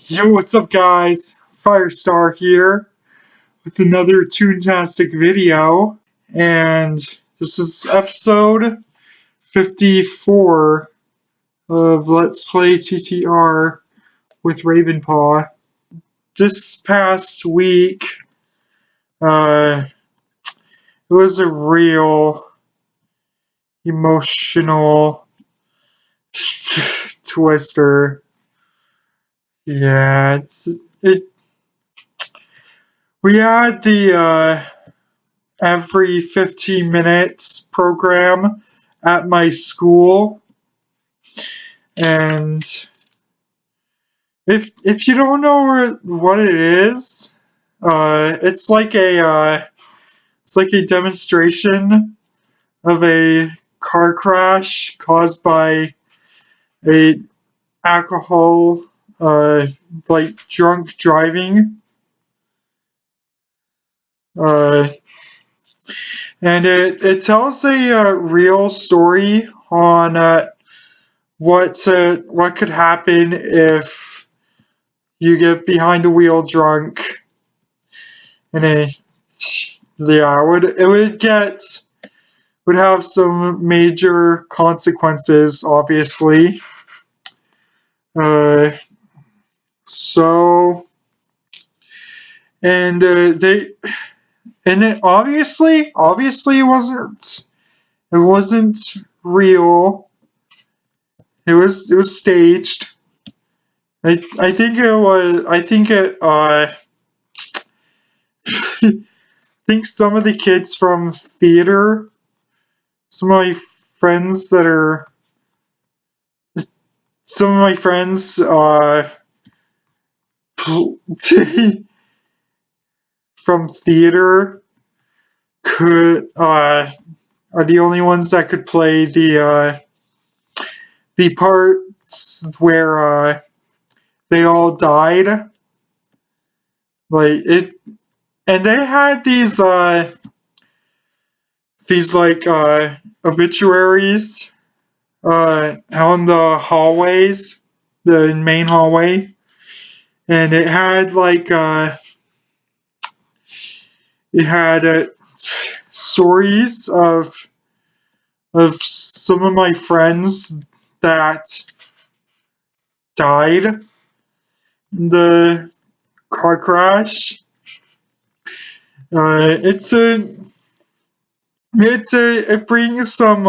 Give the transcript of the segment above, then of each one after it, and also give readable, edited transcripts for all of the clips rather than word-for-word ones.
Yo, what's up guys? Firestar here with another Toontastic video, and this is episode 54 of Let's Play TTR with Ravenpaw. This past week, it was a real emotional twister. Yeah, we had the every 15 minutes program at my school, and if you don't know what it is, it's like a demonstration of a car crash caused by a alcohol like drunk driving. And it tells a real story on what could happen if you get behind the wheel drunk. And would have some major consequences, obviously. So, and it obviously it wasn't real. It was staged. I think it was. I think some of the kids from theater, some of my friends from theater are the only ones that could play the parts where they all died. Like it, and they had these like obituaries on the hallways, the main hallway, and it had like stories of some of my friends that died in the car crash. It brings some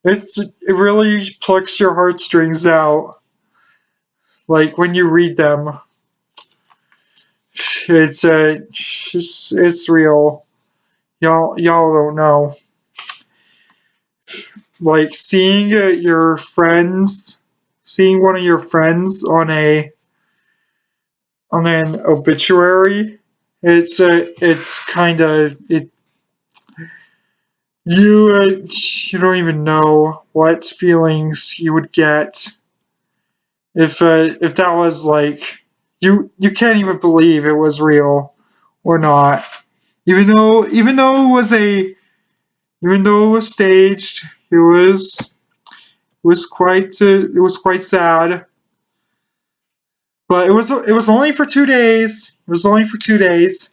it really plucks your heartstrings out, like when you read them. It's real. Y'all don't know. Like seeing seeing one of your friends on an obituary. It's kind of it. You don't even know what feelings you would get if that was like you can't even believe it was real or not, even though it was staged. It was quite sad, but it was only for 2 days. It was only for 2 days,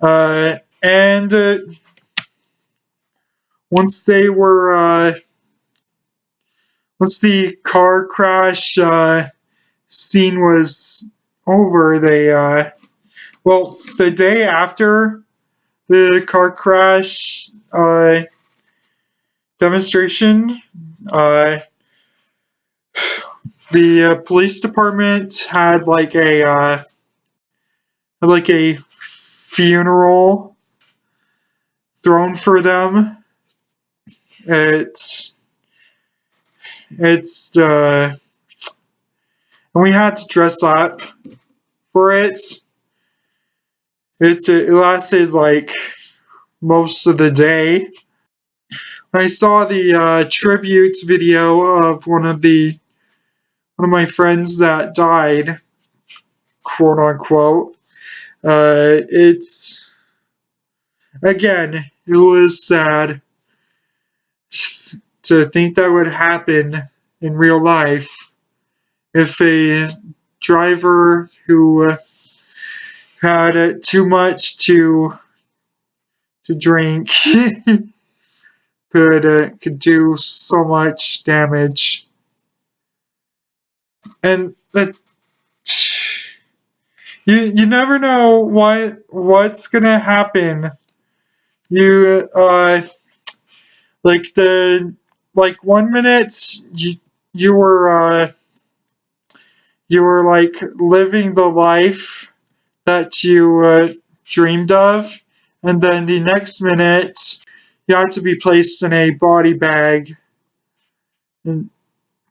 and once they were once the car crash scene was over, the day after the car crash demonstration, the police department had like a funeral thrown for them. And we had to dress up for it. It lasted like most of the day. When I saw the tribute video of one of my friends that died, quote unquote, it's again, it was sad to think that would happen in real life if a driver who had too much to drink could do so much damage. And that you never know what's gonna happen. You like the like 1 minute you were you were like living the life that you dreamed of, and then the next minute you had to be placed in a body bag and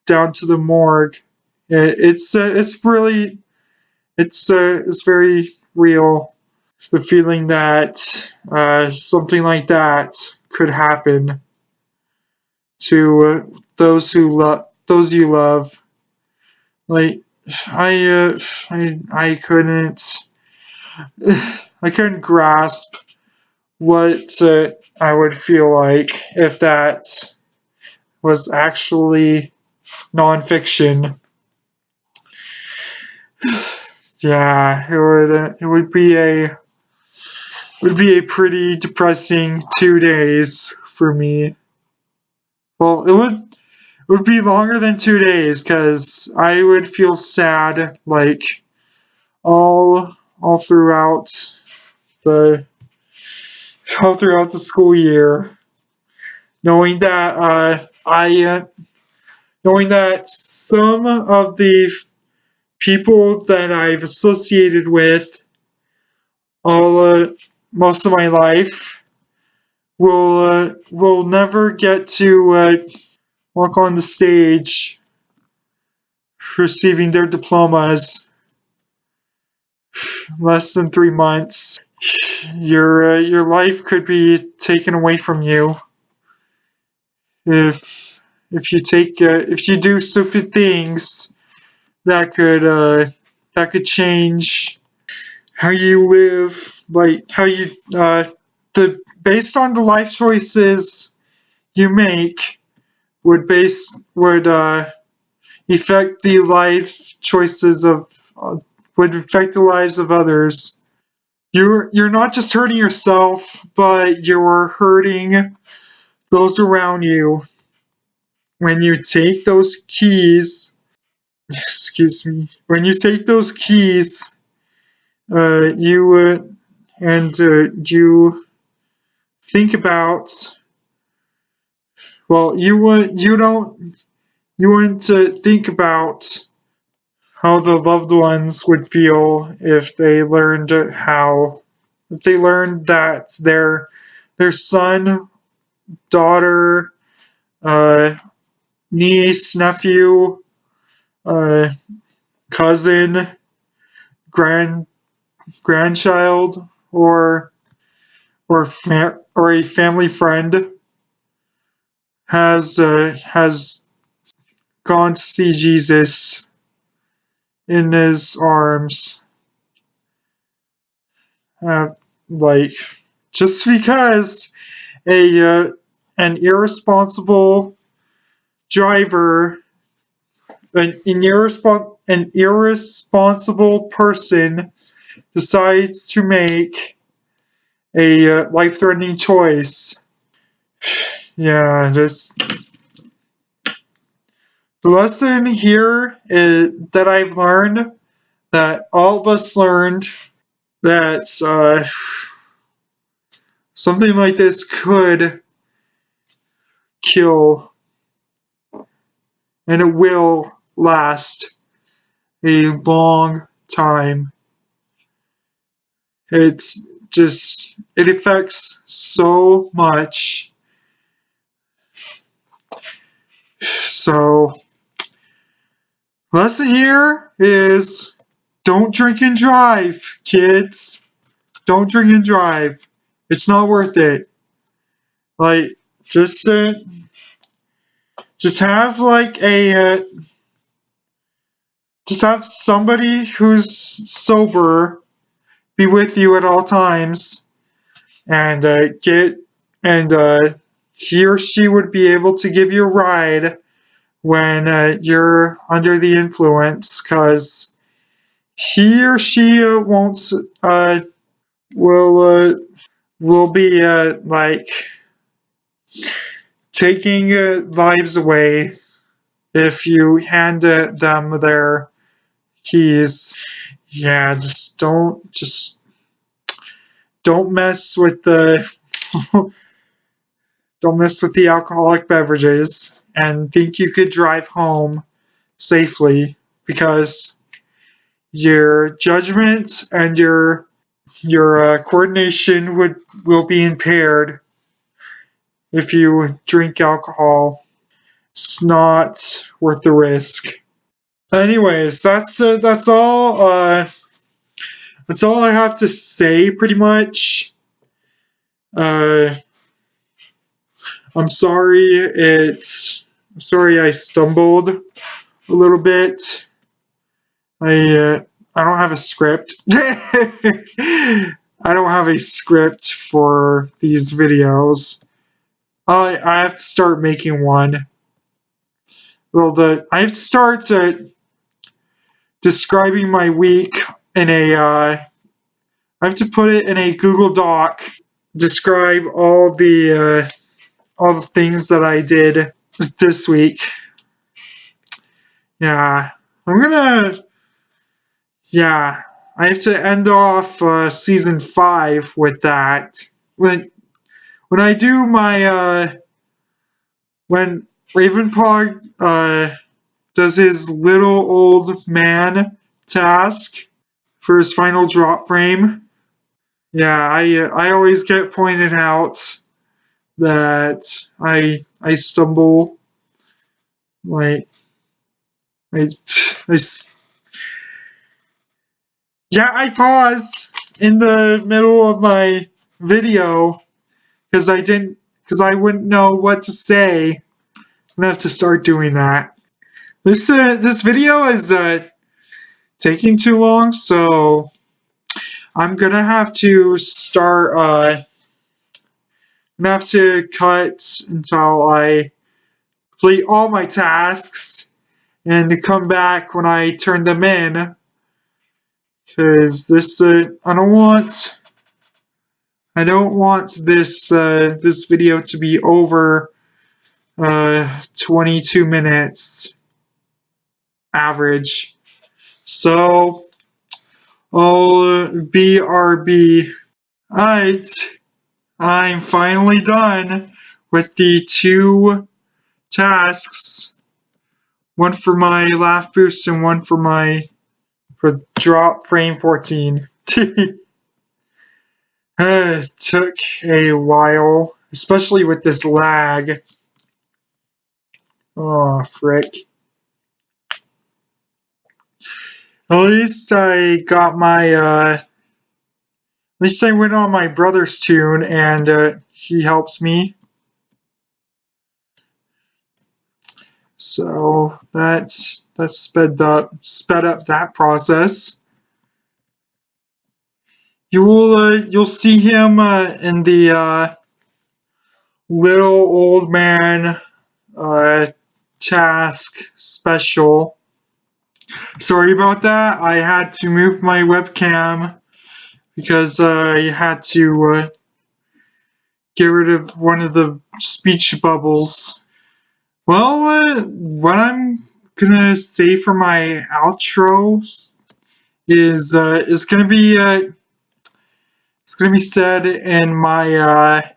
down to the morgue. It's really it's very real. The feeling that something like that could happen to those you love. Like I couldn't I couldn't grasp what I would feel like if that was actually nonfiction. Yeah, it would be a pretty depressing 2 days for me. Well, it would be longer than 2 days because I would feel sad like all throughout the all throughout the school year, knowing that knowing that some of the people that I've associated with all most of my life will never get to walk on the stage receiving their diplomas. Less than 3 months, your life could be taken away from you if you do stupid things that could change how you live, like how you the based on the life choices you make would affect the life choices of would affect the lives of others. You're not just hurting yourself, but you're hurting those around you when you take those keys. Excuse me. When you take those keys, you think about. Well, you wouldn't think about how the loved ones would feel if they learned that their son, daughter, uh, niece, nephew, uh, cousin, grandchild, or a family friend has gone to see Jesus in his arms. Uh, like just because an irresponsible driver, an irresponsible person decides to make a life-threatening choice. Yeah, just the lesson here that I've learned, that all of us learned, that something like this could kill, and it will last a long time. It affects so much. So, lesson here is don't drink and drive, kids. Don't drink and drive. It's not worth it. Like, just have like just have somebody who's sober be with you at all times, and he or she would be able to give you a ride when you're under the influence, because he or she won't will be like taking lives away if you hand them their keys. Yeah, don't mess with the don't mess with the alcoholic beverages and think you could drive home safely, because your judgment and your coordination will be impaired if you drink alcohol. It's not worth the risk. Anyways, that's all. That's all I have to say, pretty much. Uh, I'm sorry. Sorry I stumbled a little bit. I don't have a script. I don't have a script for these videos. I have to start making one. Well, I have to start describing my week in a. I have to put it in a Google Doc. Describe all the things that I did this week. Yeah, Yeah, I have to end off season 5 with that. When I do my when Ravenpaw does his little old man task for his final drop frame. Yeah, I always get pointed out that I stumble, like I, I yeah, I pause in the middle of my video because I wouldn't know what to say. I'm gonna have to start doing that. This video is taking too long, so I'm gonna have to start. I'm gonna have to cut until I complete all my tasks and to come back when I turn them in. Because this, I don't want this this video to be over 22 minutes average. So I'll BRB. Alright, I'm finally done with the 2 tasks. One for my laugh boost and one for drop frame 14. It took a while, especially with this lag. Oh, frick. At least I got my, at least I went on my brother's tune and he helped me. So that sped up that process. You'll see him in the little old man task special. Sorry about that. I had to move my webcam because I had to get rid of one of the speech bubbles. Well, what I'm gonna say for my outro is gonna be it's gonna be said in my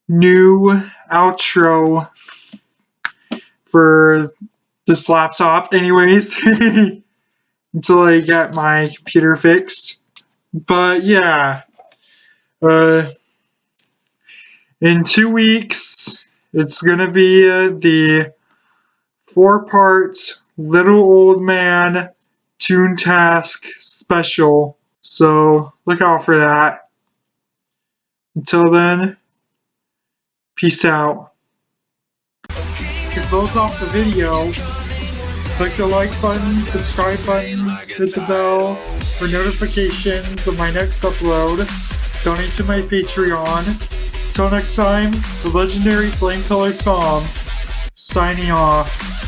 new outro for this laptop, anyways, until I get my computer fixed. But yeah, in 2 weeks, it's gonna be the 4-part Little Old Man Toon Task special. So look out for that. Until then, peace out. To close off the video, click the like button, subscribe button, hit the bell for notifications of my next upload. Donate to my Patreon. Till next time, the legendary Flame Color Tom, signing off.